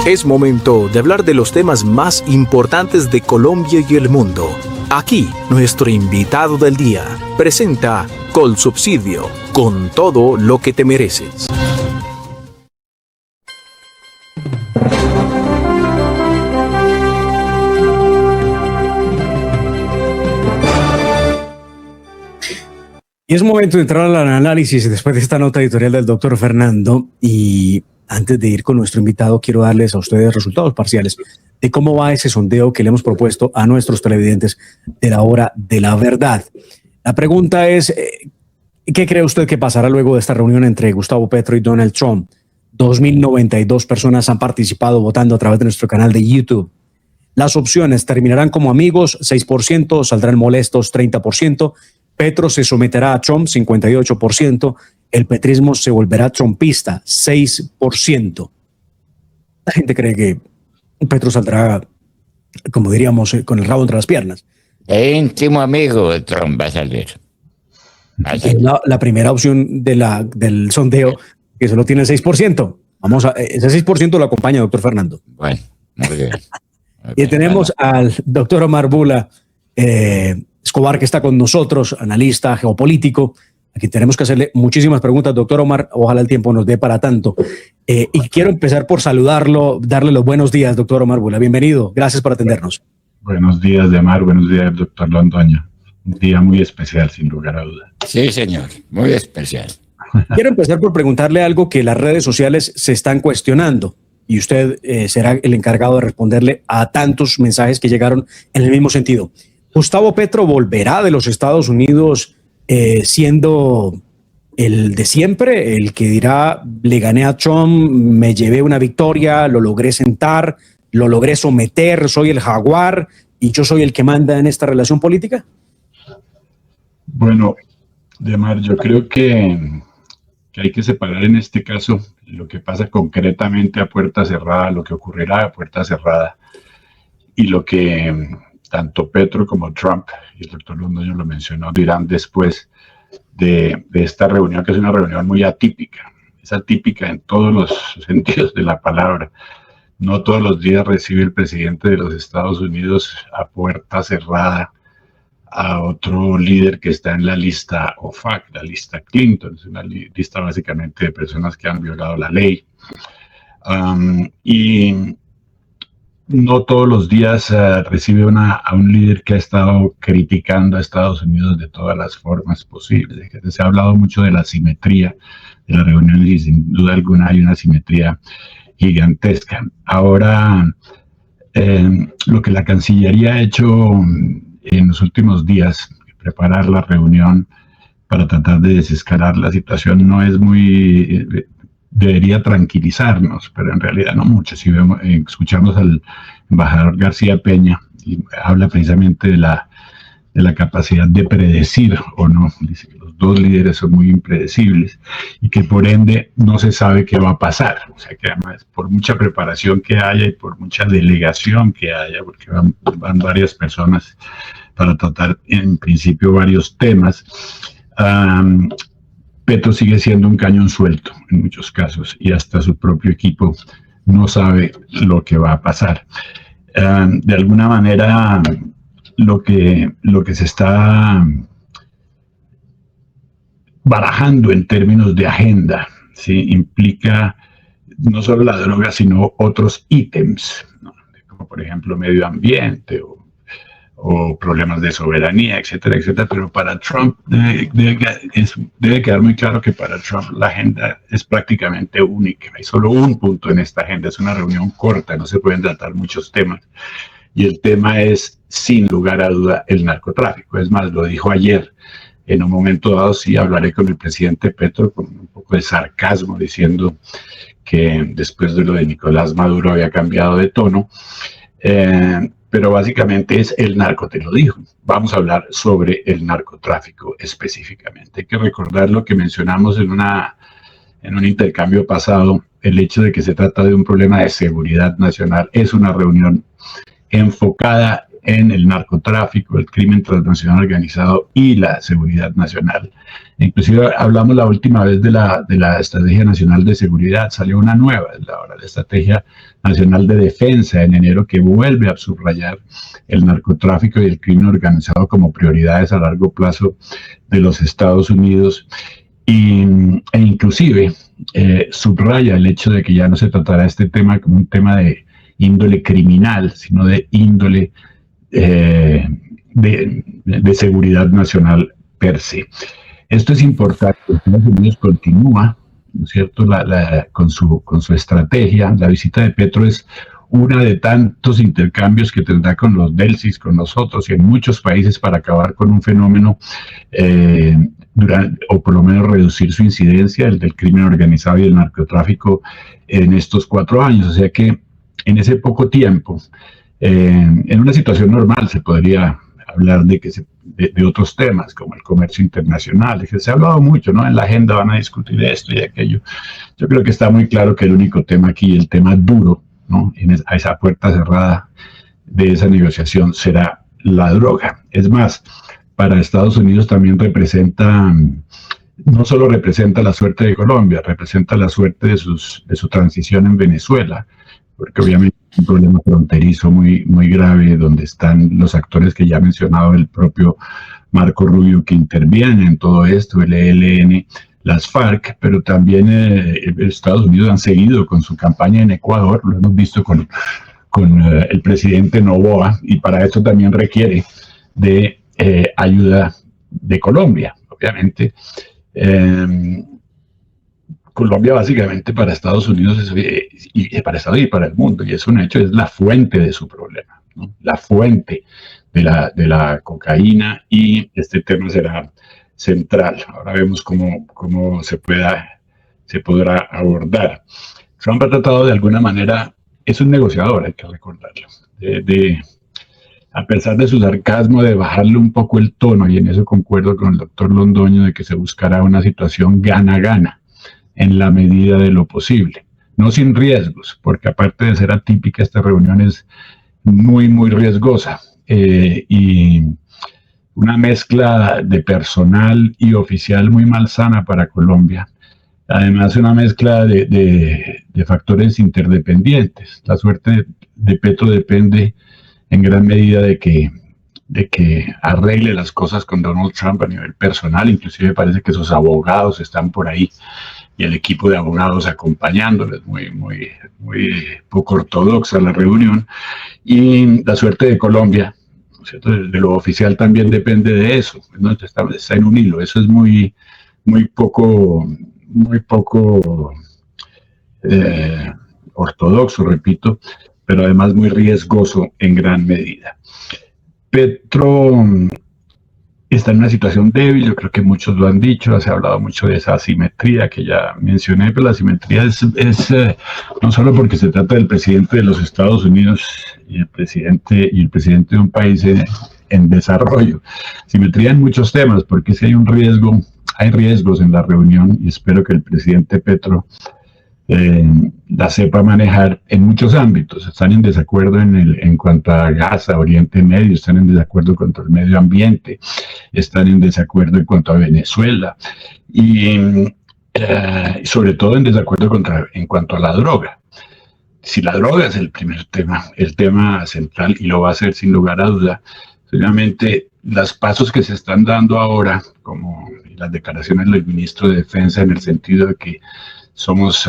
Es momento de hablar de los temas más importantes de Colombia y el mundo. Aquí, nuestro invitado del día presenta Colsubsidio, con todo lo que te mereces. Y es momento de entrar al análisis después de esta nota editorial del doctor Fernando. Y antes de ir con nuestro invitado, quiero darles a ustedes resultados parciales de cómo va ese sondeo que le hemos propuesto a nuestros televidentes de la hora de la verdad. La pregunta es, ¿qué cree usted que pasará luego de esta reunión entre Gustavo Petro y Donald Trump? 2.092 personas han participado votando a través de nuestro canal de YouTube. Las opciones: terminarán como amigos, 6%, saldrán molestos, 30%, Petro se someterá a Trump, 58%, el petrismo se volverá trumpista, 6%. La gente cree que Petro saldrá, como diríamos, con el rabo entre las piernas. Íntimo amigo de Trump va a salir. La primera opción del sondeo, que solo tiene el 6%. Ese 6% lo acompaña, doctor Fernando. Bueno, muy bien. Y tenemos al doctor Omar Bula Escobar, que está con nosotros, analista geopolítico, a quien tenemos que hacerle muchísimas preguntas. Doctor Omar, ojalá el tiempo nos dé para tanto. Y quiero empezar por saludarlo, darle los buenos días, doctor Omar Bula. Bienvenido, gracias por atendernos. Buenos días, Demar, buenos días, doctor Londoño. Un día muy especial, sin lugar a dudas. Sí, señor, muy especial. Quiero empezar por preguntarle algo que las redes sociales se están cuestionando, y usted será el encargado de responderle a tantos mensajes que llegaron en el mismo sentido. ¿Gustavo Petro volverá de los Estados Unidos siendo el de siempre, el que dirá, le gané a Trump, me llevé una victoria, lo logré sentar, lo logré someter, soy el jaguar y yo soy el que manda en esta relación política? Bueno, Demar, yo creo que hay que separar en este caso lo que pasa concretamente a puerta cerrada, lo que ocurrirá a puerta cerrada, y lo que tanto Petro como Trump, y el doctor Londoño lo mencionó, dirán después de esta reunión, que es una reunión muy atípica. Es atípica en todos los sentidos de la palabra. No todos los días recibe el presidente de los Estados Unidos a puerta cerrada a otro líder que está en la lista OFAC, la lista Clinton. Es una lista básicamente de personas que han violado la ley. Y no todos los días recibe a un líder que ha estado criticando a Estados Unidos de todas las formas posibles. Se ha hablado mucho de la simetría de las reuniones y sin duda alguna hay una simetría gigantesca. Ahora, lo que la Cancillería ha hecho en los últimos días, preparar la reunión para tratar de desescalar la situación, no es muy... debería tranquilizarnos, pero en realidad no mucho. Si escuchamos al embajador García Peña, y habla precisamente de la capacidad de predecir o no. Dice que los dos líderes son muy impredecibles y que por ende no se sabe qué va a pasar. O sea que además, por mucha preparación que haya y por mucha delegación que haya, porque van varias personas para tratar en principio varios temas, Petro sigue siendo un cañón suelto en muchos casos y hasta su propio equipo no sabe lo que va a pasar. De alguna manera, lo que se está barajando en términos de agenda, ¿sí?, implica no solo la droga, sino otros ítems, ¿no?, como por ejemplo medio ambiente o problemas de soberanía, etcétera, etcétera. Pero para Trump debe quedar muy claro que para Trump la agenda es prácticamente única. Hay solo un punto en esta agenda, es una reunión corta, no se pueden tratar muchos temas. Y el tema es, sin lugar a duda, el narcotráfico. Es más, lo dijo ayer, en un momento dado, sí, hablaré con el presidente Petro con un poco de sarcasmo, diciendo que después de lo de Nicolás Maduro había cambiado de tono. Pero básicamente es el narco, te lo dijo. Vamos a hablar sobre el narcotráfico específicamente. Hay que recordar lo que mencionamos en un intercambio pasado, el hecho de que se trata de un problema de seguridad nacional. Es una reunión enfocada en el narcotráfico, el crimen transnacional organizado y la seguridad nacional. Inclusive hablamos la última vez de la Estrategia Nacional de Seguridad, salió una nueva, ahora la Estrategia Nacional de Defensa en enero, que vuelve a subrayar el narcotráfico y el crimen organizado como prioridades a largo plazo de los Estados Unidos. E inclusive subraya el hecho de que ya no se tratará este tema como un tema de índole criminal, sino de índole de seguridad nacional per se. Esto es importante. Estados Unidos continúa, ¿no es cierto?, con su estrategia. La visita de Petro es una de tantos intercambios que tendrá con los DELCIS, con nosotros y en muchos países para acabar con un fenómeno o por lo menos reducir su incidencia, el del crimen organizado y el narcotráfico en estos 4 años. O sea que en ese poco tiempo, en una situación normal se podría hablar de otros temas como el comercio internacional, que se ha hablado mucho, ¿no? En la agenda van a discutir esto y aquello. Yo creo que está muy claro que el único tema aquí, el tema duro, ¿no?, a esa puerta cerrada de esa negociación, será la droga. Es más, para Estados Unidos también no solo representa la suerte de Colombia, representa la suerte de su transición en Venezuela, porque obviamente es un problema fronterizo muy, muy grave, donde están los actores que ya ha mencionado el propio Marco Rubio, que intervienen en todo esto, el ELN, las FARC, pero también Estados Unidos han seguido con su campaña en Ecuador, lo hemos visto con el presidente Noboa, y para eso también requiere de ayuda de Colombia, obviamente. Colombia básicamente para Estados Unidos y para Estados Unidos y para el mundo, y es un hecho, es la fuente de su problema, ¿no? La fuente de la cocaína, y este tema será central. Ahora vemos cómo se podrá abordar. Trump ha tratado de alguna manera, es un negociador, hay que recordarlo, a pesar de su sarcasmo, de bajarle un poco el tono, y en eso concuerdo con el doctor Londoño, de que se buscará una situación gana-gana en la medida de lo posible, no sin riesgos, porque aparte de ser atípica, esta reunión es muy, muy riesgosa, y una mezcla de personal y oficial muy malsana para Colombia. Además, una mezcla de factores interdependientes. La suerte de Petro depende en gran medida de que arregle las cosas con Donald Trump a nivel personal. Inclusive parece que sus abogados están por ahí y el equipo de abogados acompañándoles. Muy, muy, muy poco ortodoxa la reunión. Y la suerte de Colombia, ¿cierto?, de lo oficial también depende de eso, ¿no? Está en un hilo. Eso es muy, muy poco ortodoxo, repito, pero además muy riesgoso en gran medida. Petro está en una situación débil, yo creo que muchos lo han dicho, se ha hablado mucho de esa asimetría que ya mencioné, pero la asimetría es no solo porque se trata del presidente de los Estados Unidos y el presidente de un país en desarrollo. Asimetría en muchos temas, porque si hay riesgos en la reunión, y espero que el presidente Petro la sepa manejar en muchos ámbitos. Están en desacuerdo en cuanto a Gaza, Oriente Medio, están en desacuerdo contra el medio ambiente, están en desacuerdo en cuanto a Venezuela, y sobre todo en desacuerdo en cuanto a la droga. Si la droga es el primer tema, el tema central, y lo va a ser sin lugar a duda, obviamente los pasos que se están dando ahora, como las declaraciones del ministro de Defensa, en el sentido de que somos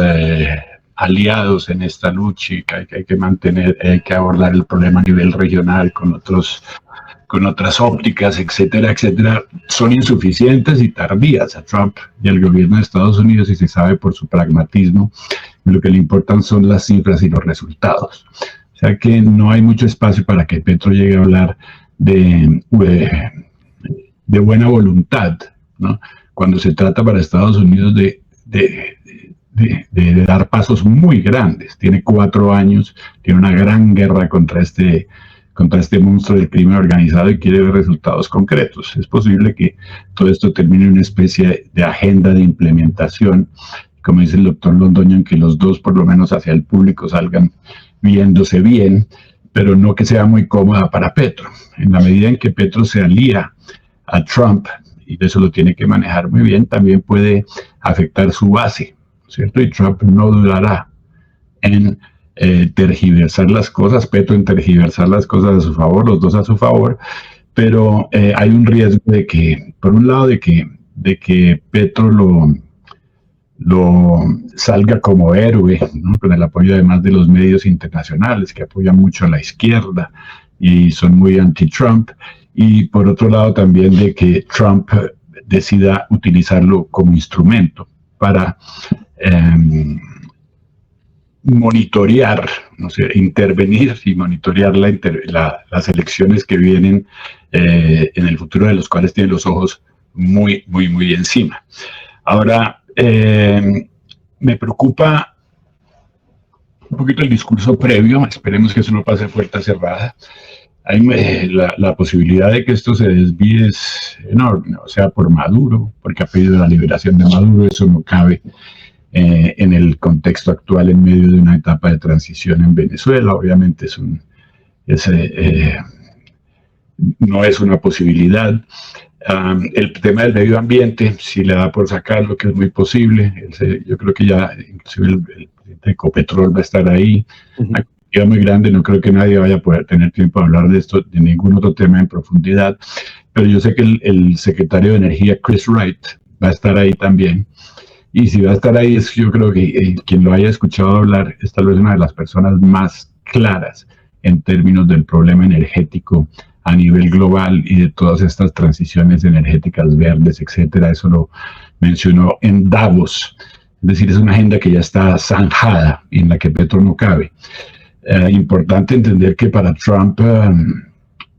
aliados en esta lucha y que hay que abordar el problema a nivel regional con otras ópticas, etcétera, etcétera, son insuficientes y tardías a Trump y al gobierno de Estados Unidos, y se sabe por su pragmatismo. Lo que le importan son las cifras y los resultados. O sea que no hay mucho espacio para que Petro llegue a hablar de buena voluntad, ¿no?, cuando se trata para Estados Unidos de dar pasos muy grandes. Tiene 4 años, tiene una gran guerra contra este monstruo del crimen organizado y quiere ver resultados concretos. Es posible que todo esto termine en una especie de agenda de implementación, como dice el doctor Londoño, en que los dos, por lo menos hacia el público, salgan viéndose bien, pero no que sea muy cómoda para Petro. En la medida en que Petro se alía a Trump, y eso lo tiene que manejar muy bien, también puede afectar su base, ¿cierto? Y Trump no dudará en tergiversar las cosas, Petro en tergiversar las cosas a su favor, los dos a su favor, pero hay un riesgo de que, por un lado, de que Petro lo salga como héroe, ¿no? Con el apoyo además de los medios internacionales que apoyan mucho a la izquierda y son muy anti-Trump, y por otro lado también de que Trump decida utilizarlo como instrumento para monitorear, no sé, intervenir y monitorear las elecciones que vienen en el futuro, de los cuales tiene los ojos muy, muy, muy encima. Ahora, me preocupa un poquito el discurso previo, esperemos que eso no pase a puerta cerrada. La posibilidad de que esto se desvíe es enorme, o sea, por Maduro, porque ha pedido la liberación de Maduro, eso no cabe en el contexto actual en medio de una etapa de transición en Venezuela. Obviamente no es una posibilidad. El tema del medio ambiente, si le da por sacarlo, que es muy posible, yo creo que ya inclusive el presidente de Ecopetrol va a estar ahí. Una actividad muy grande, no creo que nadie vaya a poder tener tiempo de hablar de esto, de ningún otro tema en profundidad, pero yo sé que el secretario de Energía, Chris Wright, va a estar ahí también. Y si va a estar ahí, yo creo que quien lo haya escuchado hablar es tal vez una de las personas más claras en términos del problema energético a nivel global y de todas estas transiciones energéticas verdes, etcétera. Eso lo mencionó en Davos. Es decir, es una agenda que ya está zanjada y en la que Petro no cabe. Importante entender que para Trump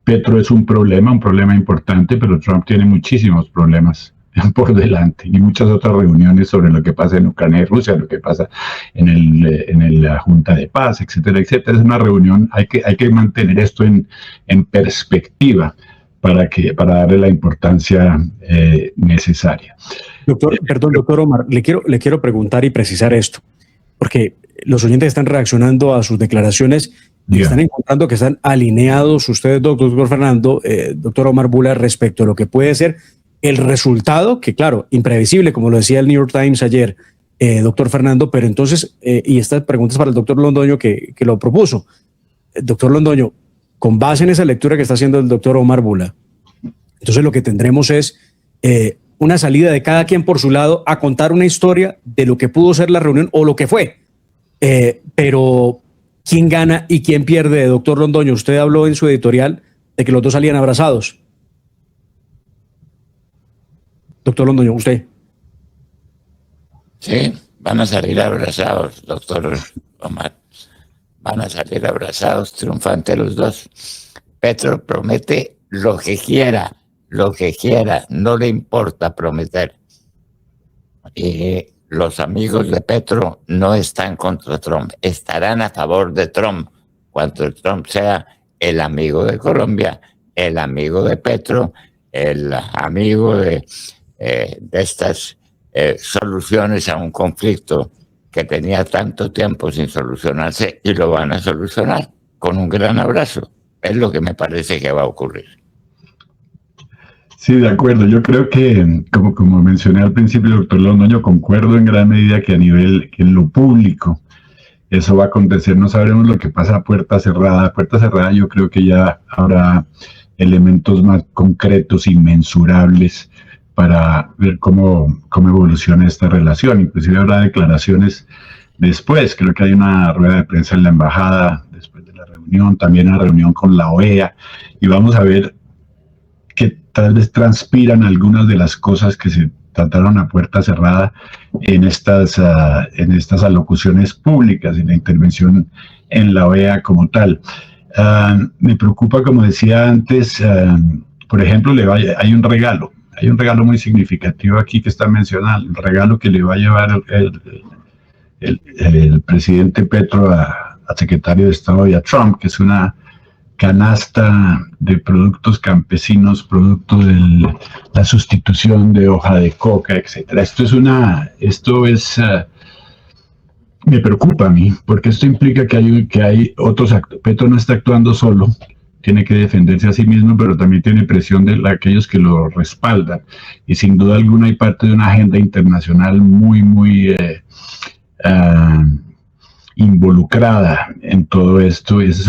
Petro es un problema importante, pero Trump tiene muchísimos problemas por delante y muchas otras reuniones sobre lo que pasa en Ucrania y Rusia, lo que pasa en la Junta de Paz, etcétera, etcétera. Es una reunión, hay que mantener esto en perspectiva para darle la importancia necesaria. Doctor Omar, le quiero preguntar y precisar esto, porque los oyentes están reaccionando a sus declaraciones y están encontrando que están alineados ustedes, doctor Fernando, doctor Omar Bula, respecto a lo que puede ser el resultado, que claro, imprevisible, como lo decía el New York Times ayer, doctor Fernando, pero entonces, y esta pregunta es para el doctor Londoño que lo propuso. Doctor Londoño, con base en esa lectura que está haciendo el doctor Omar Bula, entonces lo que tendremos es una salida de cada quien por su lado a contar una historia de lo que pudo ser la reunión o lo que fue. Pero, ¿quién gana y quién pierde, doctor Londoño? Usted habló en su editorial de que los dos salían abrazados. Doctor Londoño, usted. Sí, van a salir abrazados, doctor Omar. Van a salir abrazados, triunfantes los dos. Petro promete lo que quiera, no le importa prometer. Y los amigos de Petro no están contra Trump, estarán a favor de Trump, cuando Trump sea el amigo de Colombia, el amigo de Petro, el amigo de estas soluciones a un conflicto que tenía tanto tiempo sin solucionarse, y lo van a solucionar con un gran abrazo. Es lo que me parece que va a ocurrir. Sí, de acuerdo. Yo creo que, como mencioné al principio, doctor Londoño, concuerdo en gran medida que que en lo público eso va a acontecer. No sabremos lo que pasa a puerta cerrada. A puerta cerrada yo creo que ya habrá elementos más concretos y mensurables para ver cómo evoluciona esta relación. Inclusive habrá declaraciones después. Creo que hay una rueda de prensa en la embajada después de la reunión, también una reunión con la OEA, y vamos a ver que tal vez transpiran algunas de las cosas que se trataron a puerta cerrada en estas alocuciones públicas, en la intervención en la OEA como tal. Me preocupa, como decía antes, por ejemplo, hay un regalo muy significativo aquí que está mencionado, el regalo que le va a llevar el presidente Petro a secretario de Estado y a Trump, que es una canasta de productos campesinos, producto de la sustitución de hoja de coca, etcétera. Esto es me preocupa a mí, porque esto implica que hay otros actores. Petro no está actuando solo, tiene que defenderse a sí mismo, pero también tiene presión de aquellos que lo respaldan. Y sin duda alguna hay parte de una agenda internacional muy involucrada en todo esto. Y esa es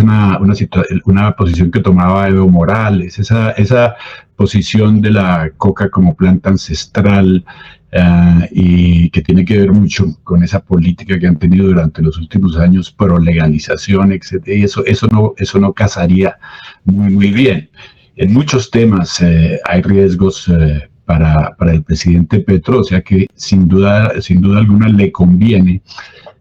una posición que tomaba Evo Morales, esa posición de la coca como planta ancestral, y que tiene que ver mucho con esa política que han tenido durante los últimos años, pro legalización, etc. Y eso no casaría muy bien. En muchos temas hay riesgos para el presidente Petro, o sea que sin duda alguna le conviene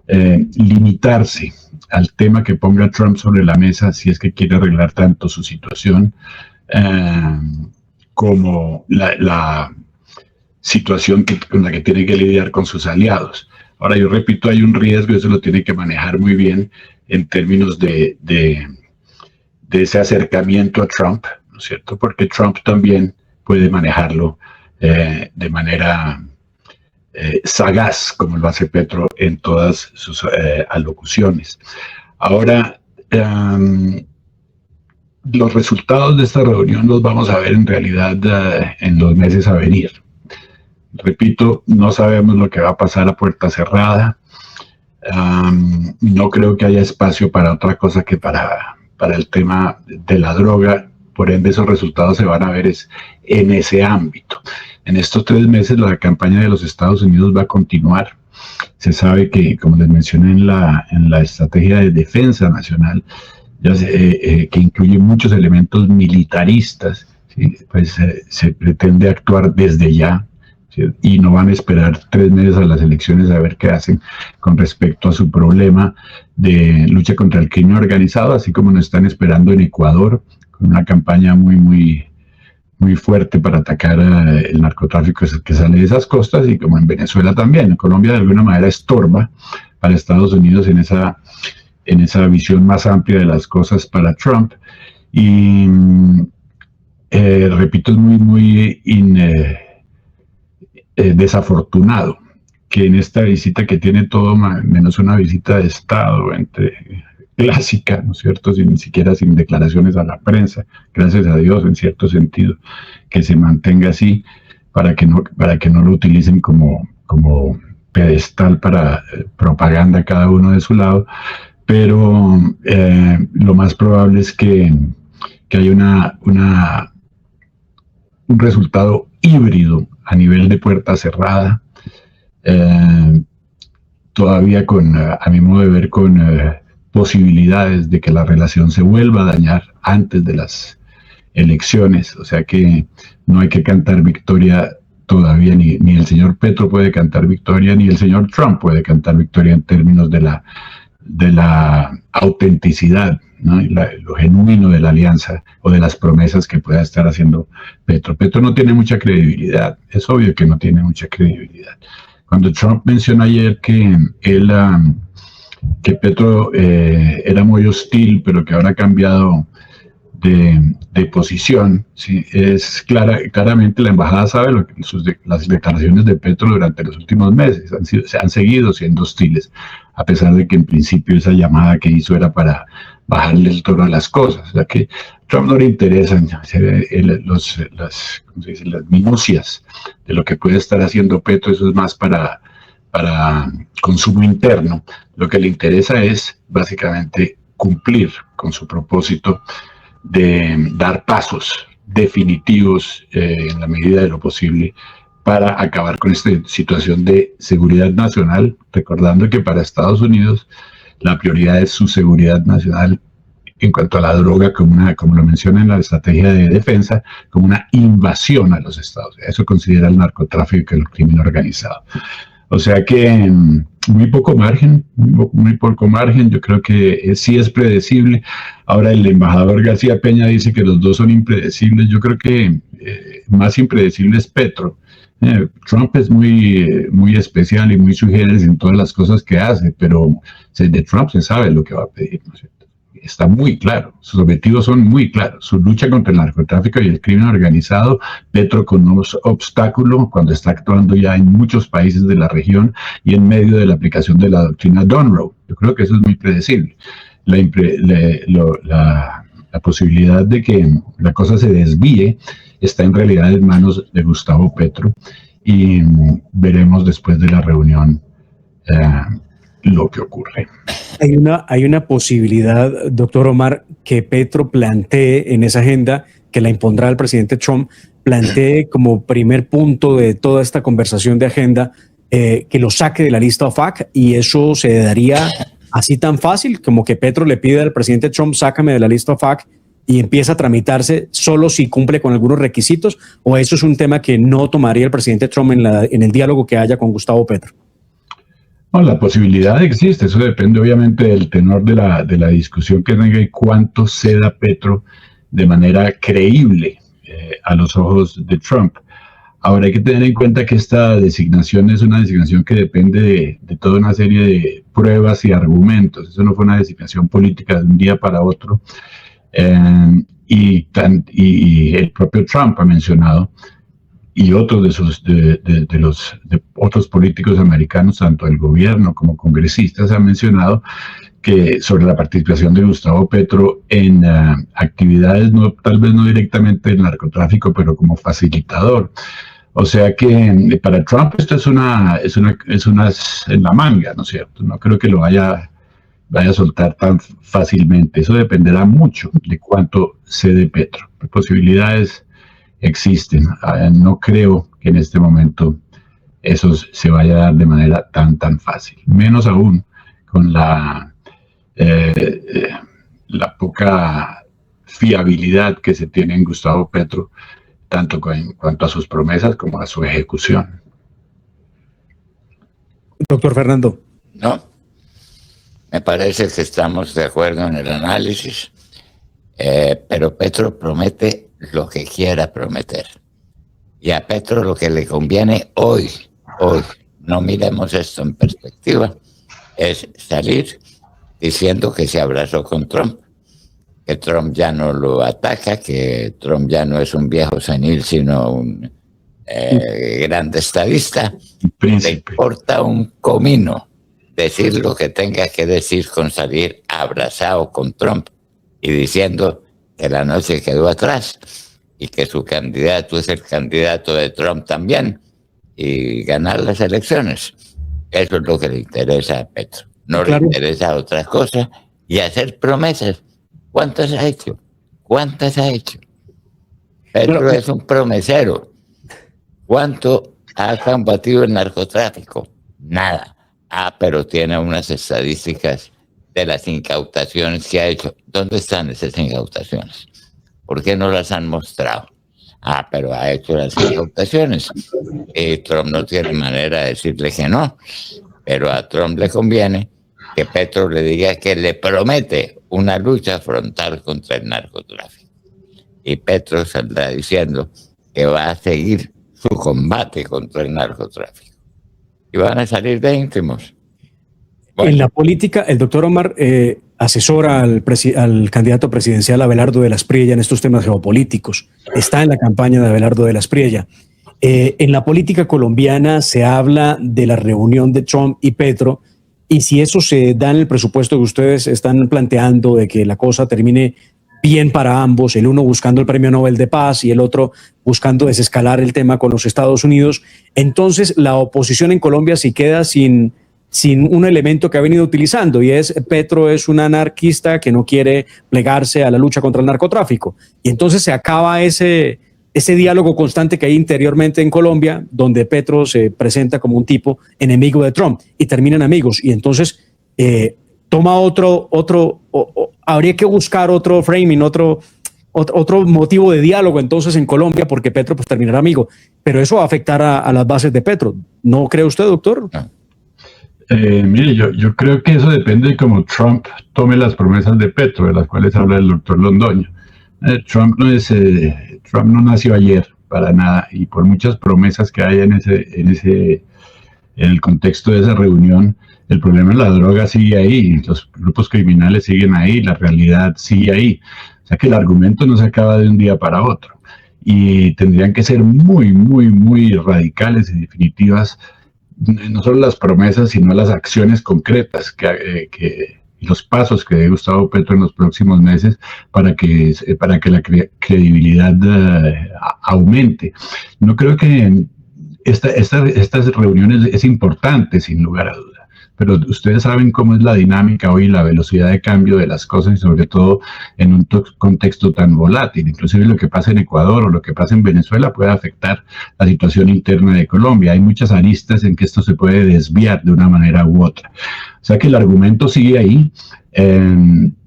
limitarse al tema que ponga Trump sobre la mesa si es que quiere arreglar tanto su situación como la situación con la que tiene que lidiar con sus aliados. Ahora, yo repito, hay un riesgo, eso lo tiene que manejar muy bien en términos de ese acercamiento a Trump, ¿no es cierto? Porque Trump también puede manejarlo de manera sagaz, como lo hace Petro en todas sus alocuciones. Ahora, los resultados de esta reunión los vamos a ver en realidad en los meses a venir. Repito, no sabemos lo que va a pasar a puerta cerrada. No creo que haya espacio para otra cosa que para el tema de la droga. Por ende, esos resultados se van a ver en ese ámbito. En estos 3 meses la campaña de los Estados Unidos va a continuar. Se sabe que, como les mencioné en la estrategia de defensa nacional, que incluye muchos elementos militaristas, ¿sí? Pues se pretende actuar desde ya, ¿sí? Y no van a esperar 3 meses a las elecciones a ver qué hacen con respecto a su problema de lucha contra el crimen organizado, así como nos están esperando en Ecuador, con una campaña muy fuerte para atacar el narcotráfico que sale de esas costas, y como en Venezuela también. Colombia de alguna manera estorba para Estados Unidos en esa visión más amplia de las cosas para Trump. Y repito, es muy desafortunado que en esta visita, que tiene todo menos una visita de Estado clásica, ¿no es cierto?, ni siquiera sin declaraciones a la prensa, gracias a Dios en cierto sentido, que se mantenga así, para que no lo utilicen como pedestal para propaganda cada uno de su lado. Pero lo más probable es que haya un resultado híbrido a nivel de puerta cerrada, todavía a mi modo de ver, con posibilidades de que la relación se vuelva a dañar antes de las elecciones. O sea que no hay que cantar victoria todavía, ni el señor Petro puede cantar victoria, ni el señor Trump puede cantar victoria en términos de la autenticidad, ¿no? Y lo genuino de la alianza o de las promesas que pueda estar haciendo Petro. Petro no tiene mucha credibilidad, es obvio que no tiene mucha credibilidad. Cuando Trump mencionó ayer que Petro era muy hostil, pero que ahora ha cambiado de posición, ¿sí? Claramente la embajada sabe las declaraciones de Petro durante los últimos meses han seguido siendo hostiles, a pesar de que en principio esa llamada que hizo era para bajarle el tono a las cosas. O sea que a Trump no le interesan las minucias de lo que puede estar haciendo Petro. Eso es más para consumo interno. Lo que le interesa es básicamente cumplir con su propósito de dar pasos definitivos en la medida de lo posible para acabar con esta situación de seguridad nacional, recordando que para Estados Unidos la prioridad es su seguridad nacional en cuanto a la droga, como lo menciona en la estrategia de defensa, como una invasión a los estados. Eso considera el narcotráfico y el crimen organizado. O sea que muy poco margen. Yo creo que sí es predecible. Ahora el embajador García Peña dice que los dos son impredecibles. Yo creo que más impredecible es Petro. Trump es muy especial y muy sui generis en todas las cosas que hace, pero de Trump se sabe lo que va a pedir, ¿no es cierto? está muy claro, sus objetivos son muy claros, su lucha contra el narcotráfico y el crimen organizado, Petro con un obstáculo cuando está actuando ya en muchos países de la región y en medio de la aplicación de la doctrina Monroe. Yo creo que eso es muy predecible. La posibilidad de que la cosa se desvíe está en realidad en manos de Gustavo Petro y veremos después de la reunión lo que ocurre. Hay una posibilidad, doctor Omar, que Petro plantee en esa agenda que la impondrá el presidente Trump, plantee como primer punto de toda esta conversación de agenda que lo saque de la lista OFAC, y eso se daría así tan fácil como que Petro le pide al presidente Trump, sácame de la lista OFAC, y empieza a tramitarse solo si cumple con algunos requisitos, o eso es un tema que no tomaría el presidente Trump en el diálogo que haya con Gustavo Petro. No, la posibilidad existe, eso depende obviamente del tenor de la discusión que tenga y cuánto ceda Petro de manera creíble a los ojos de Trump. Ahora hay que tener en cuenta que esta designación es una designación que depende de toda una serie de pruebas y argumentos. Eso no fue una designación política de un día para otro. Y el propio Trump ha mencionado, y otros de otros políticos americanos, tanto del gobierno como congresistas, han mencionado que sobre la participación de Gustavo Petro en actividades, tal vez no directamente del narcotráfico, pero como facilitador. O sea que para Trump esto es una en la manga, ¿no es cierto? No creo que lo vaya a soltar tan fácilmente. Eso dependerá mucho de cuánto cede Petro. Posibilidades existen. No creo que en este momento eso se vaya a dar de manera tan fácil. Menos aún con la poca fiabilidad que se tiene en Gustavo Petro, tanto en cuanto a sus promesas como a su ejecución. Doctor Fernando. No, me parece que estamos de acuerdo en el análisis, pero Petro promete lo que quiera prometer. Y a Petro lo que le conviene hoy, no miremos esto en perspectiva, es salir diciendo que se abrazó con Trump, que Trump ya no lo ataca, que Trump ya no es un viejo senil, sino un gran estadista. Le importa un comino decir lo que tenga que decir con salir abrazado con Trump y diciendo que la noche quedó atrás y que su candidato es el candidato de Trump también y ganar las elecciones. Eso es lo que le interesa a Petro. No le interesa otra cosa y hacer promesas. ¿Cuántas ha hecho? Petro es un promesero. ¿Cuánto ha combatido el narcotráfico? Nada. Pero tiene unas estadísticas de las incautaciones que ha hecho. ¿Dónde están esas incautaciones? ¿Por qué no las han mostrado? Pero ha hecho las incautaciones. Trump no tiene manera de decirle que no, pero a Trump le conviene que Petro le diga que le promete una lucha frontal contra el narcotráfico. Y Petro saldrá diciendo que va a seguir su combate contra el narcotráfico. Y van a salir de íntimos. Bueno. En la política, el doctor Omar asesora al candidato presidencial Abelardo de la Espriella en estos temas geopolíticos. Está en la campaña de Abelardo de la Espriella. En la política colombiana se habla de la reunión de Trump y Petro, y si eso se da en el presupuesto que ustedes están planteando de que la cosa termine bien para ambos, el uno buscando el Premio Nobel de Paz y el otro buscando desescalar el tema con los Estados Unidos, entonces la oposición en Colombia sí queda sin un elemento que ha venido utilizando, y es Petro es un anarquista que no quiere plegarse a la lucha contra el narcotráfico. Y entonces se acaba ese diálogo constante que hay interiormente en Colombia, donde Petro se presenta como un tipo enemigo de Trump y terminan amigos. Y entonces toma habría que buscar otro framing, otro motivo de diálogo entonces en Colombia, porque Petro pues terminará amigo. Pero eso va a afectar a las bases de Petro. ¿No cree usted, doctor? Mire, yo creo que eso depende de cómo Trump tome las promesas de Petro, de las cuales habla el doctor Londoño. Trump no nació ayer para nada, y por muchas promesas que hay en en el contexto de esa reunión, el problema de la droga sigue ahí, los grupos criminales siguen ahí, la realidad sigue ahí. O sea que el argumento no se acaba de un día para otro. Y tendrían que ser muy, muy, muy radicales y definitivas, no solo las promesas, sino las acciones concretas y los pasos que dé Gustavo Petro en los próximos meses para que la credibilidad aumente. No creo que estas reuniones es importante, sin lugar a dudas. Pero ustedes saben cómo es la dinámica hoy, la velocidad de cambio de las cosas y sobre todo en un contexto tan volátil. Inclusive lo que pasa en Ecuador o lo que pasa en Venezuela puede afectar la situación interna de Colombia. Hay muchas aristas en que esto se puede desviar de una manera u otra. O sea que el argumento sigue ahí,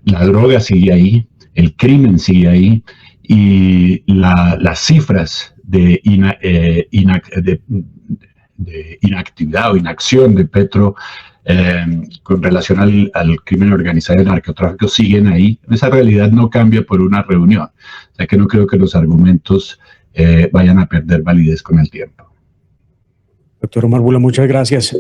la droga sigue ahí, el crimen sigue ahí y las cifras de inactividad o inacción de Petro con relación al crimen organizado y al narcotráfico siguen ahí. Esa realidad no cambia por una reunión. O sea que no creo que los argumentos vayan a perder validez con el tiempo. Doctor Omar Bula, muchas gracias.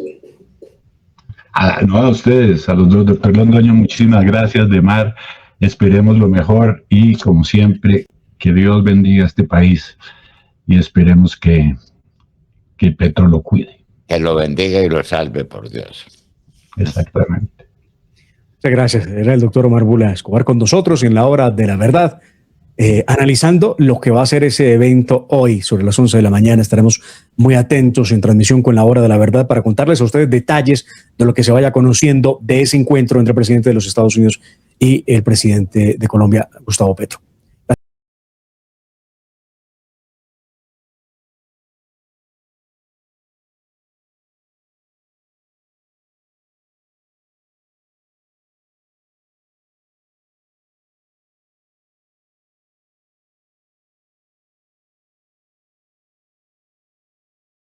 No a ustedes, a los dos, doctor Londoño, muchísimas gracias. Demar, esperemos lo mejor y como siempre, que Dios bendiga a este país y esperemos que Petro lo cuide. Que lo bendiga y lo salve, por Dios. Exactamente. Muchas gracias. Era el doctor Omar Bula Escobar con nosotros en la hora de la verdad, analizando lo que va a ser ese evento hoy sobre las 11 de la mañana. Estaremos muy atentos en transmisión con la hora de la verdad para contarles a ustedes detalles de lo que se vaya conociendo de ese encuentro entre el presidente de los Estados Unidos y el presidente de Colombia, Gustavo Petro.